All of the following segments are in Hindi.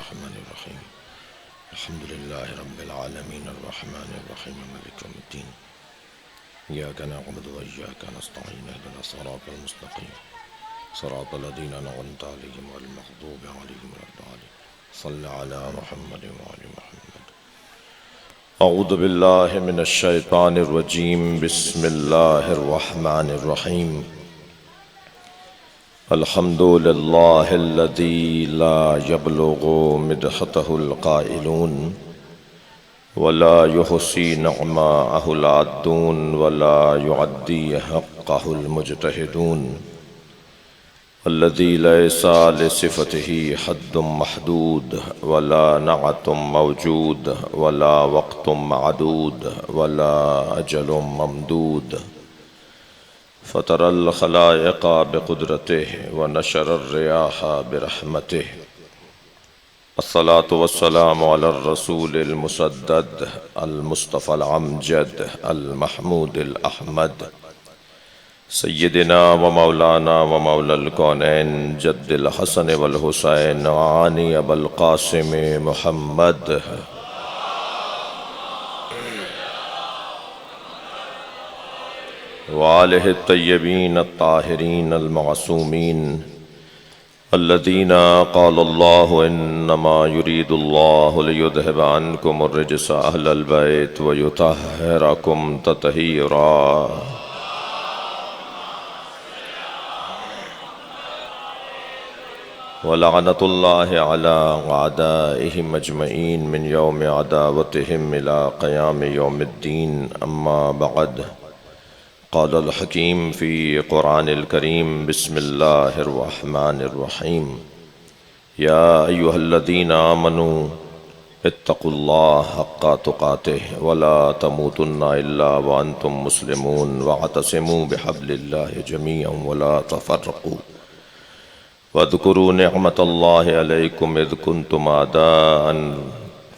बिस्मिल्लाहिर्रहमानिर्रहीम अल्हम्दुलिल्लाहि रब्बिल आलमीन अर्रहमानिर्रहीम मालिकि यौमिद्दीन इय्याका नअबुदु व इय्याका नस्तईन इहदिनस सिरातल मुस्तक़ीम सिरातल लज़ीना अनअमता अलैहिम गैरिल मग़दूबि अलैहिम वलद्दालिन सल्लि अला मुहम्मद व आलि मुहम्मद। अऊज़ु बिल्लाहि मिनश शैतानिर रजीम बिस्मिल्लाहिर रहमानिर रहीम अल्हम्दुलिल्लाहिल्लज़ी ला यब्लुगु मिदहतहुल क़ाइलून वला युहसी निअमाअहुल आद्दून वला युअद्दी हक़्क़हुल मुज्तहिदून अल्लज़ी लैसा लिसिफ़तिही हद्दुम महदूद वला नअतुम मौजूद वला वक़्तुम मअदूद वला अजलुम ममदूद फ़तरल ख़लाइक़ बिक़ुदरतिही व नशरर रियाह बिरहमतिही अस्सलातु वस्सलामु अलर रसूलिल मुसद्दद अल मुस्तफ़ल अमजद अल महमूदिल अहमद सय्यदिना व मौलाना व मौलल कौनैन जद्दिल हसन वल हुसैन आनी अबुल क़ासिम मुहम्मद वालिहि तय्यबीन अत्ताहिरीन अल मासूमीन अल्लज़ीना क़ालल्लाहु इन्नमा युरीदुल्लाहु लियुज़हिबा अन्कुमुर रिज्स अहलल बैत व युतह्हिरकुम तत्हीरा। वलअनतुल्लाहि अला अअदाइहिम अजमईन मिन यौमि अदावतिहिम इला क़यामि यौमिद्दीन अम्मा बअद। क़ालल हकीम फ़ी क़ुरानिल करीम बिस्मिल्लाहिर्रहमानिर्रहीम या अय्युहल्लज़ीना आमनू इत्तक़ुल्लाह हक़्क़ तुक़ातिह वला तमूतुन्ना इल्ला व अंतुम मुस्लिमून वअतसिमू बिहब्लिल्लाहि जमीअन वला तफ़र्रक़ू वज़्कुरू निअमतल्लाहि अलैकुम इज़ कुंतुम आदाअन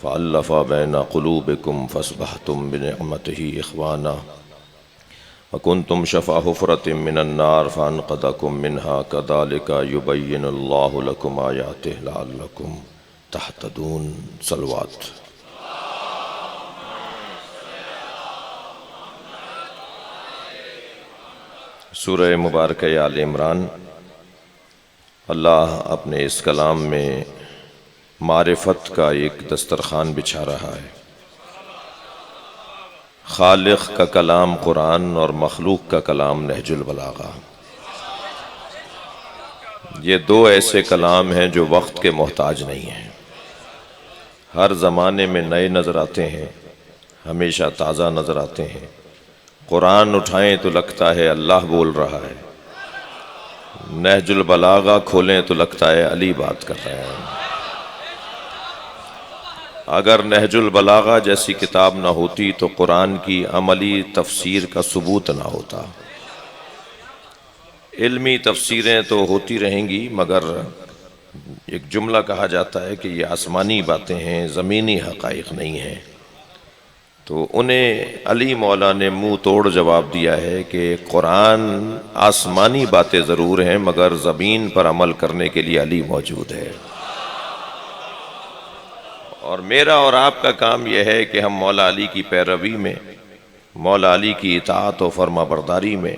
फ़अल्लफ़ बैना क़ुलूबिकुम फ़अस्बहतुम बिनिअमतिही इख़वाना वकुंतुम शफ़ा हुफ़रतिम मिनन नार फ़अनक़ज़कुम मिन्हा कज़ालिका युबय्यिनुल्लाहु लकुम आयातिहि लअल्लकुम तहतदून। सलवात। सूरह मुबारक आल इमरान। अल्लाह अपने इस कलाम में मारिफत का एक दस्तरखान बिछा रहा है। खालिक का कलाम कुरान और मखलूक का कलाम नहजुल बलागा। ये दो ऐसे कलाम हैं जो वक्त के मोहताज नहीं हैं, हर ज़माने में नए नज़र आते हैं, हमेशा ताज़ा नज़र आते हैं। कुरान उठाएं तो लगता है अल्लाह बोल रहा है, नहजुल बलागा खोलें तो लगता है अली बात कर रहे हैं। अगर नहजुल बलागा जैसी किताब ना होती तो कुरान की अमली तफसीर का सबूत ना होता। इल्मी तफसीरें तो होती रहेंगी, मगर एक जुमला कहा जाता है कि ये आसमानी बातें हैं, ज़मीनी हक़ाइक़ नहीं हैं। तो उन्हें अली मौला ने मुँह तोड़ जवाब दिया है कि कुरान आसमानी बातें ज़रूर हैं, मगर ज़मीन पर अमल करने के लिए अली मौजूद है। और मेरा और आपका काम यह है कि हम मौला अली की पैरवी में, मौला अली की इताअत और फरमाबरदारी में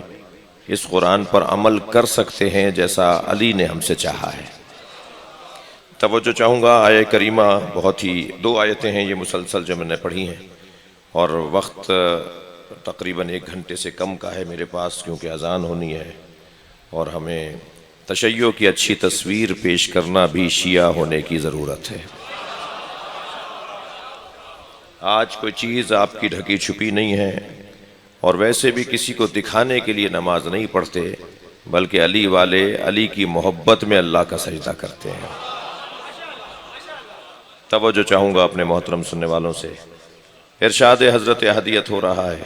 इस कुरान पर अमल कर सकते हैं जैसा अली ने हमसे चाहा है। तवज्जो चाहूँगा आय करीमा, बहुत ही दो आयतें हैं ये मुसलसल जो मैंने पढ़ी हैं, और वक्त तकरीबन 1 घंटे से कम का है मेरे पास, क्योंकि अज़ान होनी है और हमें तशय्यो की अच्छी तस्वीर पेश करना भी शिया होने की ज़रूरत है। आज कोई चीज़ आपकी ढकी छुपी नहीं है, और वैसे भी किसी को दिखाने के लिए नमाज नहीं पढ़ते, बल्कि अली वाले अली की मोहब्बत में अल्लाह का सजदा करते हैं। तवज्जो चाहूँगा अपने मोहतरम सुनने वालों से। इरशाद हज़रत हदियत हो रहा है,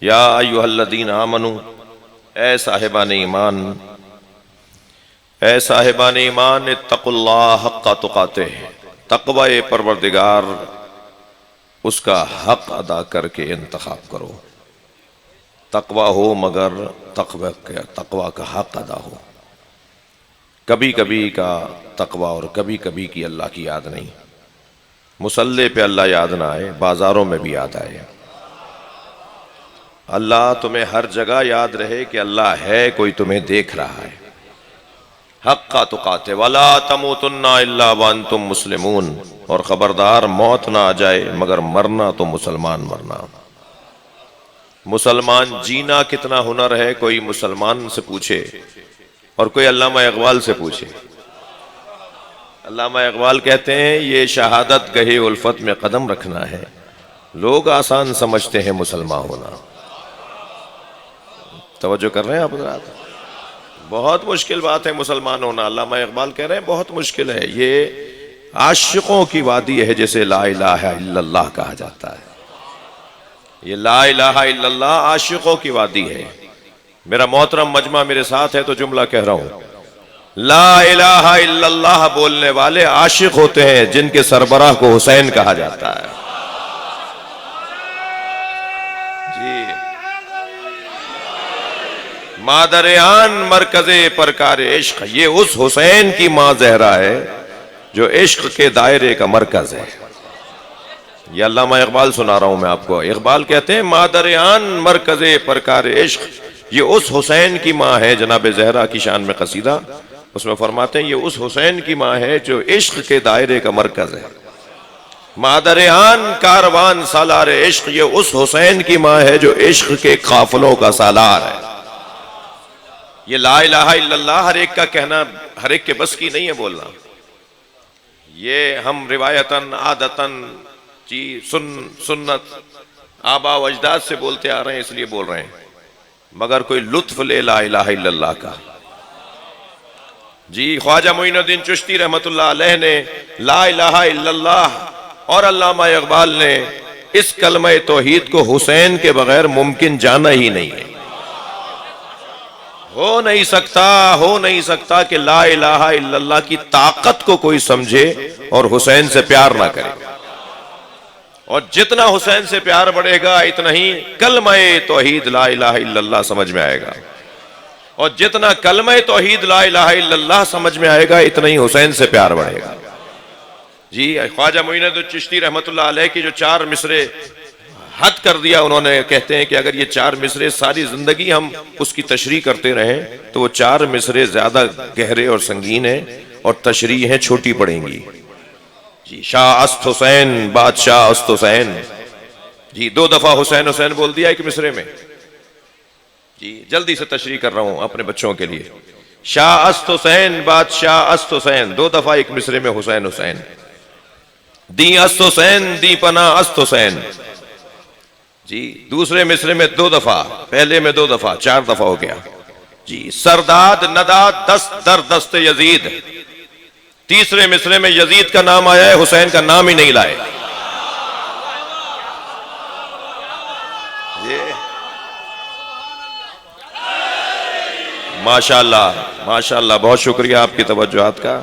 या अय्युहल्लज़ीना आमनू, ए साहिबान ईमान, ए साहिबान ईमान, इत्तक़ुल्लाह हक़्क़ तुक़ातिह, तक़वा परवरदिगार उसका हक अदा करके इंतखाब करो। तक़वा हो मगर तक़वा का हक अदा हो। कभी कभी का तकवा और कभी कभी की अल्लाह की याद नहीं। मुसल्ले पे अल्लाह याद ना आए, बाजारों में भी याद आए। अल्लाह तुम्हें हर जगह याद रहे कि अल्लाह है, कोई तुम्हें देख रहा है। हक्का तुकाते वला तमूतुन्ना इल्ला व अंतुम मुस्लिमून, और खबरदार मौत ना आ जाए मगर मरना तो मुसलमान मरना। मुसलमान जीना कितना हुनर है, कोई मुसलमान से पूछे और कोई अल्लामा इकबाल से पूछे। अल्लामा इकबाल कहते हैं ये शहादत गहे उल्फत में कदम रखना है, लोग आसान समझते हैं मुसलमान होना। तवज्जो कर रहे हैं आप हज़रात? बहुत मुश्किल बात है मुसलमान होना। अल्लामा इकबाल कह रहे हैं बहुत मुश्किल है। ये आशिकों की वादी है जिसे ला इलाहा इल्लल्लाह कहा जाता है। ये ला इलाहा इल्लल्लाह आशिकों की वादी है। मेरा मोहतरम मजमा मेरे साथ है तो जुमला कह रहा हूं। ला इलाहा इल्लल्लाह बोलने वाले आशिक होते हैं जिनके सरबराह को हुसैन कहा जाता है। जी, मादर-ए-आन मरकज़े परकार इश्क, ये उस हुसैन की मां ज़हरा है जो इश्क के दायरे का मरकज है। ये अल्लामा इकबाल सुना रहा हूं मैं आपको। इकबाल कहते हैं मादर-ए-आन मरकज़े परकार इश्क, ये उस हुसैन की मां है। जनाब ज़हरा की शान में कसीदा, उसमें फरमाते हैं ये उस हुसैन की मां है जो इश्क के दायरे का मरकज है। मादर-ए-आन कारवान सालार इश्क, ये उस हुसैन की मां है जो इश्क के काफिलों का सालार है। ये ला इलाहा इल्लल्लाह हर एक का कहना, हर एक के बस की नहीं है बोलना। ये हम रिवायतन आदतन जी सुन्नत आबा व अजदाद से बोलते आ रहे हैं इसलिए बोल रहे हैं, मगर कोई लुत्फ ले ला इलाहा इल्लल्लाह का। जी ख्वाजा मोइनुद्दीन चिश्ती रहमतुल्लाह अलैह ने ला इलाहा इल्लल्लाह और अल्लामा इकबाल ने इस कलमा तौहीद को हुसैन के बगैर मुमकिन जाना ही नहीं है। हो नहीं सकता कि ला इलाहा इल्लल्लाह की ताकत को कोई समझे और हुसैन से प्यार ना करे। और जितना हुसैन से प्यार बढ़ेगा इतना ही कलमा-ए तौहीद ला इलाहा इल्लल्लाह समझ में आएगा, और जितना कलमा-ए तौहीद ला इलाहा इल्लल्लाह समझ में आएगा इतना ही हुसैन से प्यार बढ़ेगा। जी ख्वाजा मोइनुद्दीन चिश्ती रहमतुल्लाह अलैह की जो 4 मिसरे हद कर दिया उन्होंने, कहते हैं कि अगर ये 4 मिसरे सारी जिंदगी हम उसकी तशरीह करते रहें तो वो 4 मिसरे ज्यादा गहरे और संगीन हैं और तशरीहें छोटी पड़ेंगी। जी शाह अस्त हुसैन बादशाह अस्त हुसैन, जी 2 दफा हुसैन हुसैन बोल दिया एक मिसरे में। जी जल्दी से तशरीह कर रहा हूं अपने बच्चों के लिए। शाह अस्त हुसैन बादशाह अस्त हुसैन, 2 दफा एक मिसरे में हुसैन हुसैन। दी अस्त हुसैन दी पना अस्त हुसैन, जी दूसरे मिसरे में 2 दफा, पहले में 2 दफा, 4 दफा हो गया। जी सरदाद नदाद दस्त दर दस्त यजीद, तीसरे मिसरे में यजीद का नाम आया है, हुसैन का नाम ही नहीं लाए। ये माशाअल्लाह माशाअल्लाह, बहुत शुक्रिया आपकी तवज्जुहात का।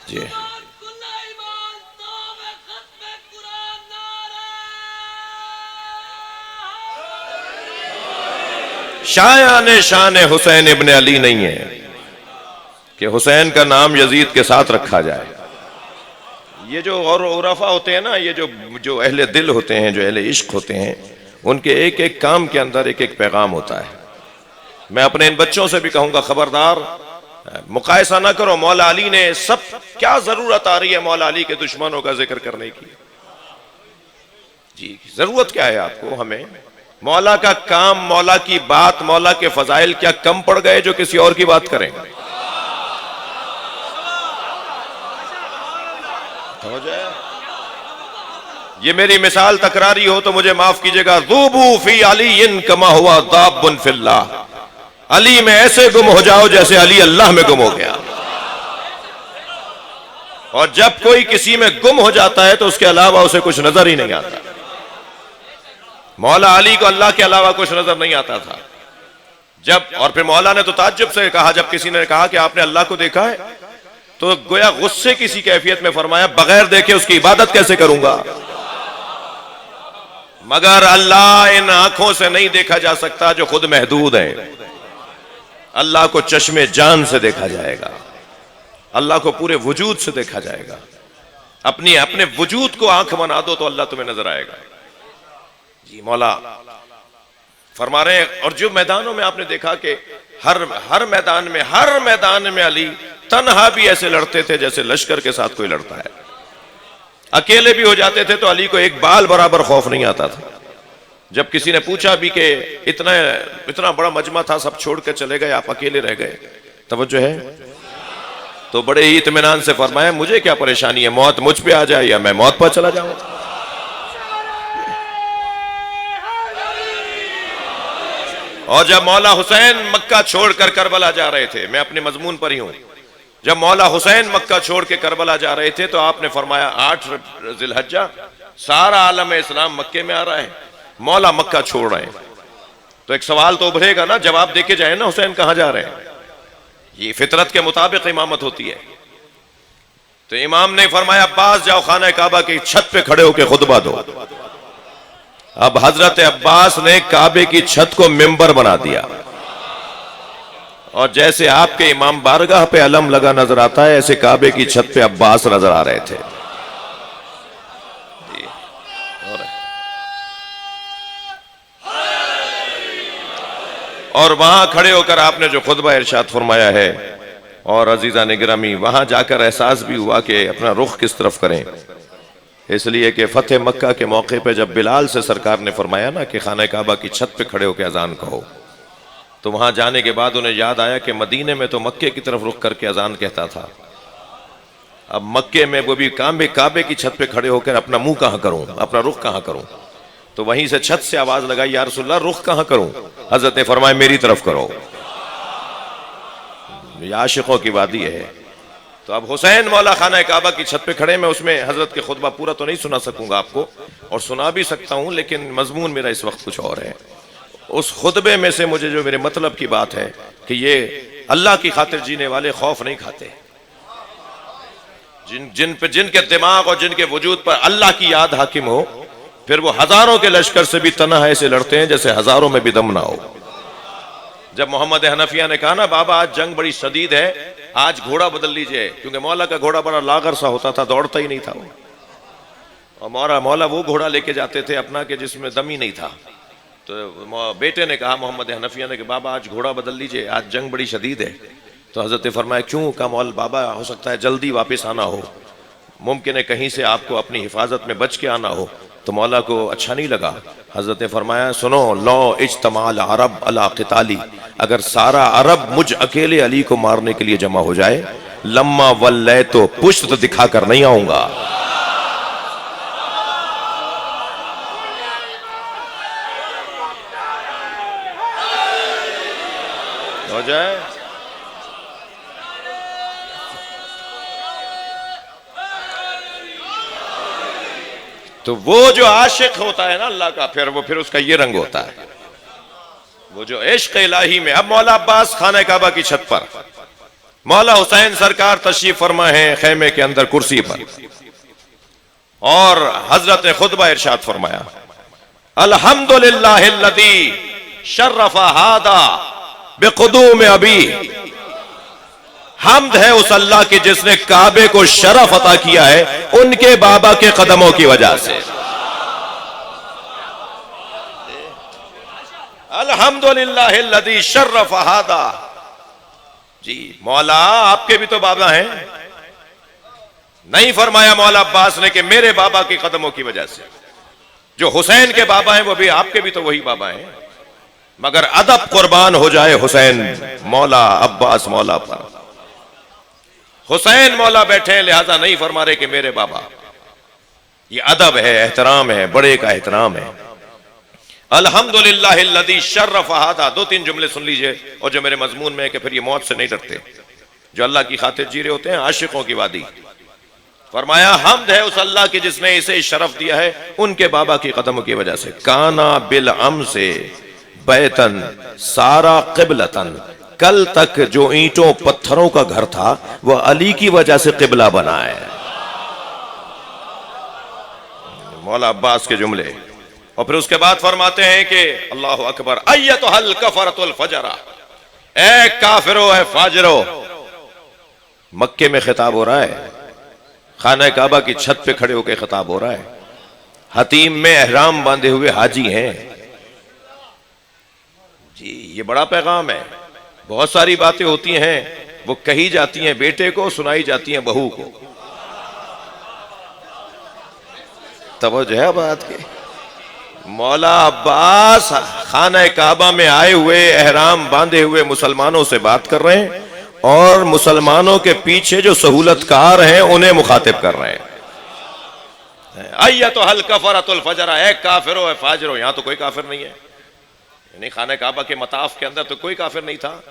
जी शायाने शान हुसैन इब्न अली नहीं है कि हुसैन का नाम यजीद के साथ रखा जाए। ये जो और उरफा होते हैं ना, ये जो अहले दिल होते हैं, जो अहले इश्क होते हैं, उनके एक एक काम के अंदर एक एक पैगाम होता है। मैं अपने इन बच्चों से भी कहूंगा खबरदार मुकायसा ना करो। मौला अली ने सब, क्या जरूरत आ रही है मौला अली के दुश्मनों का जिक्र करने की? जी जरूरत क्या है आपको? हमें मौला का काम, मौला की बात, मौला के फजाइल क्या कम पड़ गए जो किसी और की बात करें? हो जाए। ये मेरी मिसाल तकरारी हो तो मुझे माफ कीजिएगा। ज़ूबू फी अलीइन कमा हुआ दाबुन फिल्लाह, अली में ऐसे गुम हो जाओ जैसे अली अल्लाह में गुम हो गया। और जब कोई किसी में गुम हो जाता है तो उसके अलावा उसे कुछ नजर ही नहीं आता। मौला अली को अल्लाह के अलावा कुछ नजर नहीं आता था। जब, और फिर मौला ने तो ताज्जुब से कहा, जब किसी ने कहा कि आपने अल्लाह को देखा है, तो गोया गुस्से किसी कैफियत में फरमाया बगैर देखे उसकी इबादत कैसे करूंगा? मगर अल्लाह इन आंखों से नहीं देखा जा सकता जो खुद महदूद है। अल्लाह को चश्मे जान से देखा जाएगा, अल्लाह को पूरे वजूद से देखा जाएगा। अपने वजूद को आंख बना दो तो अल्लाह तुम्हें नजर आएगा। जी मौला फरमा रहे हैं। और जो मैदानों में आपने देखा कि हर मैदान में अली तन्हा भी ऐसे लड़ते थे जैसे लश्कर के साथ कोई लड़ता है। अकेले भी हो जाते थे तो अली को एक बाल बराबर खौफ नहीं आता था। जब किसी ने पूछा भी कि इतना बड़ा मजमा था, सब छोड़ के चले गए, आप अकेले रह गए, तवज्जो है, तो बड़े ही इत्मीनान से फरमाया मुझे क्या परेशानी है, मौत मुझ पे आ जाए या मैं मौत पर चला जाऊं। और जब मौला हुसैन मक्का छोड़कर करबला जा रहे थे, मैं अपने मजमून पर ही हूं, जब मौला हुसैन मक्का छोड़ के करबला जा रहे थे तो आपने फरमाया 8 जिलहज्जा सारा आलम इस्लाम मक्के में आ रहा है, मौला मक्का छोड़ रहे हैं। तो एक सवाल तो उभरेगा ना, जवाब देके जाए ना हुसैन कहां जा रहे हैं। ये फितरत के मुताबिक इमामत होती है। तो इमाम ने फरमाया अब्बास जाओ खाना काबा की छत पे खड़े होकर खुतबा दो। अब हजरत अब्बास ने काबे की छत को मिंबर बना दिया और जैसे आपके इमाम बारगाह पे अलम लगा नजर आता है, ऐसे काबे की छत पे अब्बास नजर आ रहे थे। और वहां खड़े होकर आपने जो खुतबा इरशाद फरमाया है, और अजीजा निगरामी वहां जाकर एहसास भी हुआ कि अपना रुख किस तरफ करें, इसलिए कि फतेह मक्का के मौके पे जब बिलाल से सरकार ने फरमाया ना कि खाना काबा की छत पे खड़े होकर अजान कहो, तो वहां जाने के बाद उन्हें याद आया कि मदीने में तो मक्के की तरफ रुख करके अजान कहता था, अब मक्के में वो भी काबे की छत पे खड़े होकर अपना मुंह कहां करूं, अपना रुख कहां करूं। तो वहीं से छत से आवाज लगाई या रसूलल्लाह रुख कहां करूं। हजरत ने फरमाया मेरी तरफ करो, ये आशिकों की वादी है। तो अब हुसैन मौला खाना काबा की छत पे खड़े, मैं उसमें हजरत के खुतबा पूरा तो नहीं सुना सकूंगा आपको, और सुना भी सकता हूं लेकिन मजमून मेरा इस वक्त कुछ और है। उस खुतबे में से मुझे जो मेरे मतलब की बात है कि ये अल्लाह की खातिर जीने वाले खौफ नहीं खाते, जिनके दिमाग और जिनके वजूद पर अल्लाह की याद हाकिम हो, फिर वो हजारों के लश्कर से भी तन्हा ऐसे लड़ते हैं जैसे हजारों में भी दम ना हो। जब मोहम्मद हनफिया ने कहा ना बाबा आज जंग बड़ी शदीद है, आज घोड़ा बदल लीजिए, क्योंकि मौला का घोड़ा बड़ा लागर सा होता था, दौड़ता ही नहीं था वो, और मौला वो घोड़ा लेके जाते थे अपना के जिसमें दम ही नहीं था। तो बेटे ने कहा मोहम्मद हनफिया ने कि बाबा आज घोड़ा बदल लीजिए, आज जंग बड़ी शदीद है। तो हजरत ने फरमाया क्यों? कहा मौला बाबा हो सकता है जल्दी वापस आना हो, मुमकिन है कहीं से आपको अपनी हिफाजत में बच के आना हो। तो मौला को अच्छा नहीं लगा। हजरत ने फरमाया सुनो, लो इज्तमाल अरब अला क़िताली, अगर सारा अरब मुझ अकेले अली को मारने के लिए जमा हो जाए, लम्मा वल्लै तो पुश्त दिखा कर नहीं आऊंगा। हो जाए तो वो जो आशिक होता है ना अल्लाह का, फिर उसका ये रंग होता है, वो जो इश्क इलाही में। अब मौला अब्बास खाना काबा की छत पर, मौला हुसैन सरकार तशरीफ फरमा है खेमे के अंदर कुर्सी पर, और हजरत ने खुतबा इरशाद फरमाया अल्हम्दुलिल्लाहिल्लज़ी शर्रफ़ हादा बिक़ुदूम अबी, हम्द है उस अल्लाह की जिसने काबे को शरफ अता किया है उनके बाबा के कदमों की वजह से। अल्हम्दुलिल्लाहिल्लज़ी शर्रफ़ हादा। जी मौला आपके भी तो बाबा हैं, नहीं फरमाया मौला अब्बास ने कि मेरे बाबा के कदमों की वजह से। जो हुसैन के बाबा हैं वो भी आपके भी तो वही बाबा हैं, मगर अदब कुर्बान हो जाए हुसैन मौला अब्बास मौला पर। हुसैन मौला बैठे लिहाजा नहीं फरमा रहे कि मेरे बाबा। ये अदब है, एहतराम है, बड़े का एहतराम है। अल्हम्दुलिल्लाहिल्लज़ी शर्रफ़ हादा, 2-3 जुमले सुन लीजिए, और जो मेरे मजमून में है कि फिर ये मौत से नहीं डरते, जो अल्लाह की खातिर जी रहे होते हैं, आशिकों की वादी। फरमाया हम्द है उस अल्लाह की जिसने इसे शरफ दिया है उनके बाबा की कदमों की वजह से। काना बिल अम से बैतन सारा क़िबलतन, कल तक जो ईंटों पत्थरों का घर था वह अली की वजह से किबला बना है। मौला अब्बास के जुमले। और फिर उसके बाद फरमाते हैं कि अल्लाह अकबर अय्यतुहल कफरतुल फजरा, ए काफिरो ए फाजरो। मक्के में खिताब हो रहा है, खाना काबा की छत पे खड़े होकर खिताब हो रहा है। हतीम में एहराम बांधे हुए हाजी हैं जी। ये बड़ा पैगाम है। बहुत सारी बातें होती हैं, वो कही जाती हैं बेटे को, सुनाई जाती हैं बहू को। तवज्जो है बात के। मौला अब्बास खाना काबा में आए हुए एहराम बांधे हुए मुसलमानों से बात कर रहे हैं और मुसलमानों के पीछे जो सहूलतकार हैं उन्हें मुखातिब कर रहे हैं। आइया तो हल कफरतुल फजरा, ए काफिरो ए फाजरो। यहां तो कोई काफिर नहीं है, यानी खाना काबा के मताफ के अंदर तो कोई काफिर नहीं था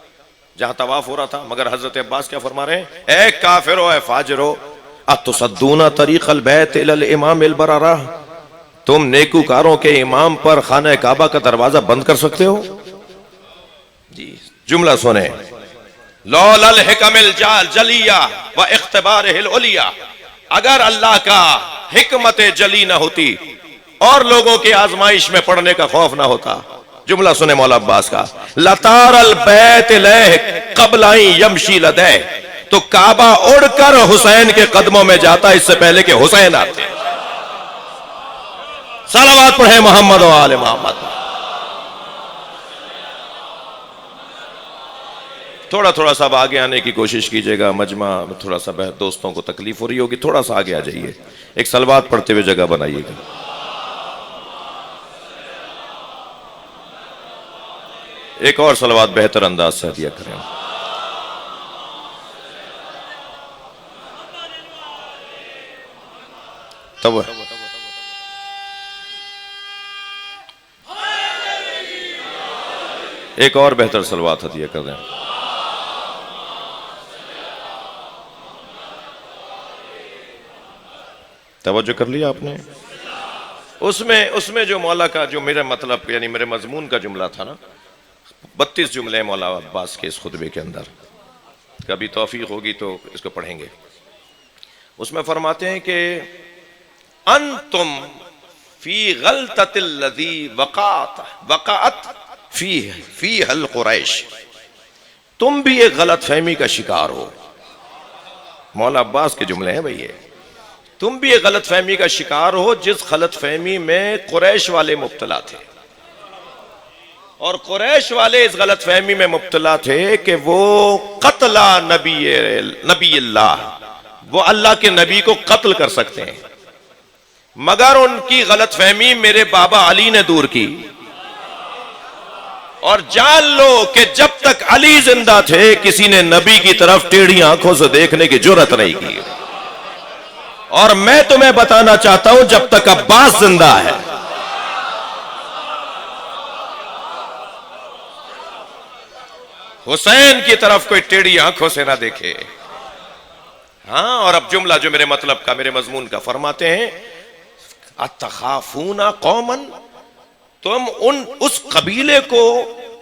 जहां तवाफ हो रहा था। मगर हजरत अब्बास क्या फरमा रहे हैं, ए काफिरो ए फाजरो अतुसद्दूना तरीक़ल बैत इलल इमाम इल बरारा। तुम नेकूकारों के इमाम पर खाना काबा का दरवाजा बंद कर सकते हो जी। जुमला सुने, लौलल हिकमिल जलिया व इख्तिबारिहिल उलिया। अगर अल्लाह का हिकमत जली ना होती और लोगों की आजमाइश में पड़ने का खौफ ना होता। जुमला सुने मौला अब्बास का, लतारल बैत लह कबलाई यमशी लदे। तो काबा उड़कर हुसैन के कदमों में जाता इससे पहले कि हुसैन आते। सलावत पढ़े मोहम्मद व आले मोहम्मद। थोड़ा थोड़ा सा आगे आने की कोशिश कीजिएगा। मजमा थोड़ा सा दोस्तों को तकलीफ हो रही होगी, थोड़ा सा आगे आ जाइए, एक सलवात पढ़ते हुए जगह बनाइएगा। एक और सलवात बेहतर अंदाज से दिया करें। तब एक और बेहतर सलवात हदिया कर दें। तवज्जो कर लिया आपने। उसमें जो मौला का जो मेरा मतलब यानी मेरे मजमून का जुमला था ना, 32 जुमले मौला अब्बास के इस खुतबे के अंदर, कभी तौफीक होगी तो इसको पढ़ेंगे। उसमें फरमाते हैं कि अंतुम फी गलततिल लज़ी वक़अत फी हल कुरैश। तुम भी एक गलत फहमी का शिकार हो। मौला अब्बास के जुमले हैं भाई ये। तुम भी एक गलत फहमी का शिकार हो जिस गलत फहमी में कुरैश वाले मुब्तला थे। और कुरैश वाले इस गलत फहमी में मुब्तला थे कि वो कत्ला नबी अल्लाह, वो अल्लाह के नबी को कत्ल कर सकते हैं। मगर उनकी गलत फहमी मेरे बाबा अली ने दूर की। और जान लो कि जब तक अली जिंदा थे किसी ने नबी की तरफ टेढ़ी आंखों से देखने की जुर्रत नहीं की। और मैं तुम्हें बताना चाहता हूं जब तक अब्बास जिंदा है, हुसैन की तरफ कोई टेढ़ी आंखों से ना देखे। हाँ, और अब जुमला जो मेरे मतलब का, मेरे मजमून का फरमाते हैं, अतखाफूना कौमन, तुम उस कबीले को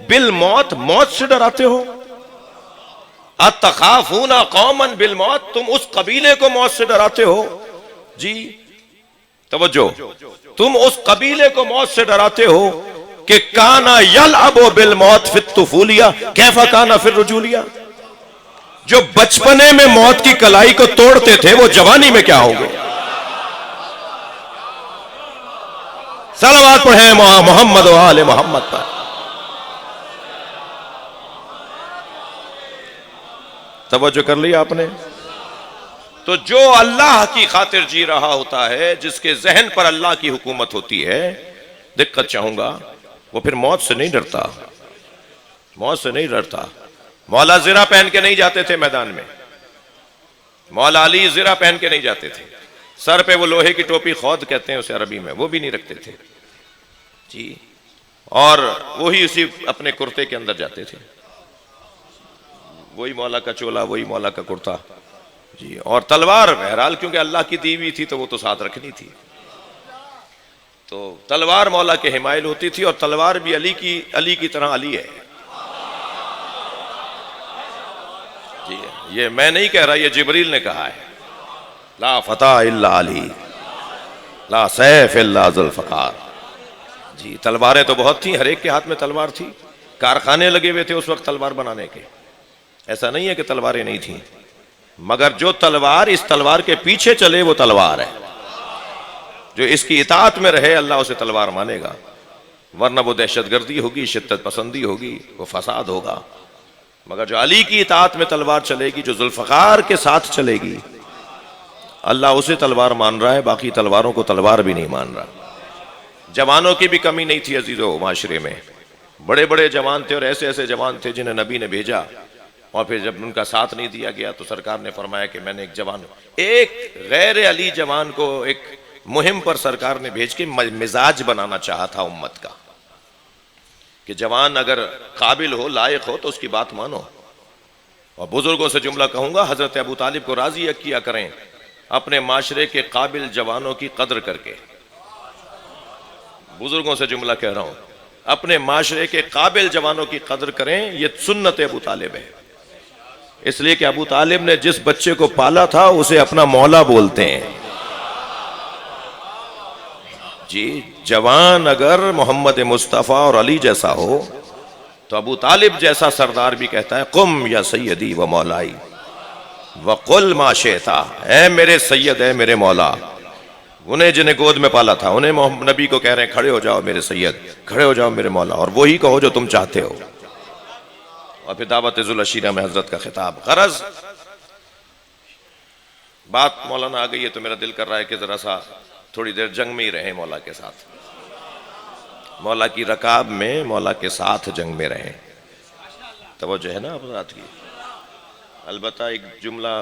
बिल मौत से डराते हो। अतखाफूना कौमन बिल मौत, तुम उस कबीले को मौत से डराते हो जी। तवज्जो, तुम उस कबीले को मौत से डराते हो कि काना यल अबो बिल मौत फिर तुफूलिया कैफा काना फिर रुजूलिया। जो बचपने में मौत की कलाई को तोड़ते थे वो जवानी में क्या होंगे। सलावत पढ़े मोहम्मद व आले मोहम्मद पर। तवज्जो कर लिया आपने। तो जो अल्लाह की खातिर जी रहा होता है, जिसके जहन पर अल्लाह की हुकूमत होती है, दिक्कत चाहूंगा, वो फिर मौत से नहीं डरता। मौत से नहीं डरता। मौला जिरा पहन के नहीं जाते थे मैदान में। मौला अली जिरा पहन के नहीं जाते थे। सर पे वो लोहे की टोपी, खौद कहते हैं उसे अरबी में, वो भी नहीं रखते थे जी। और वही उसी अपने कुर्ते के अंदर जाते थे। वही मौला का चोला, वही मौला का कुर्ता जी। और तलवार बहरहाल क्योंकि अल्लाह की दी हुई थी तो वो तो साथ रखनी थी। तो तलवार मौला के हिमायल होती थी। और तलवार भी अली की तरह अली है जी। ये मैं नहीं कह रहा, ये जिब्रील ने कहा है, ला फता इल्ला अली ला सैफ इल्ला जुल्फकार जी। तलवारें तो बहुत थी, हर एक के हाथ में तलवार थी। कारखाने लगे हुए थे उस वक्त तलवार बनाने के। ऐसा नहीं है कि तलवारें नहीं थी, मगर जो तलवार इस तलवार के पीछे चले वो तलवार है। जो इसकी इताअत में रहे अल्लाह उसे तलवार मानेगा, वरना वो दहशतगर्दी होगी, शिद्दत पसंदी होगी, वो फसाद होगा। मगर जो अली की इताअत में तलवार चलेगी, जो जुल्फ़कार के साथ चलेगी, अल्लाह उसे तलवार मान रहा है, बाकी तलवारों को तलवार भी नहीं मान रहा। जवानों की भी कमी नहीं थी अजीजों, माशरे में बड़े बड़े जवान थे और ऐसे ऐसे जवान थे जिन्हें नबी ने भेजा, और फिर जब उनका साथ नहीं दिया गया तो सरकार ने फरमाया कि मैंने एक गैर अली जवान को एक मुहिम पर सरकार ने भेज के मिजाज बनाना चाहा था उम्मत का, कि जवान अगर काबिल हो, लायक हो तो उसकी बात मानो। और बुजुर्गों से जुमला कहूंगा, हजरत अबू तालिब को राजी किया करें अपने माशरे के काबिल जवानों की कदर करके। बुजुर्गों से जुमला कह रहा हूं, अपने माशरे के काबिल जवानों की कदर करें, यह सुन्नत अबू तालिब है। इसलिए कि अबू तालिब ने जिस बच्चे को पाला था उसे अपना मौला बोलते हैं। जी, जवान अगर मोहम्मद मुस्तफ़ा और अली जैसा हो तो अबू तालिब जैसा सरदार भी कहता है, कुम या सैयदी व मौलाई वकुल माशेता, ऐ मेरे सैयद, ऐ मेरे मौला। उन्हें जिन्हें गोद में पाला था, उन्हें नबी को कह रहे हैं, खड़े हो जाओ मेरे सैयद, खड़े हो जाओ मेरे मौला, और वही कहो जो तुम चाहते हो। और फिर दावत जुल अशीरा में हजरत का खिताब। गरज बात मौलाना आ गई है तो मेरा दिल कर रहा है कि जरा सा थोड़ी देर जंग में ही रहे मौला के साथ, मौला की रकाब में मौला के साथ जंग में रहे। तवज्जो है ना आप की। अलबत्ता एक जुमला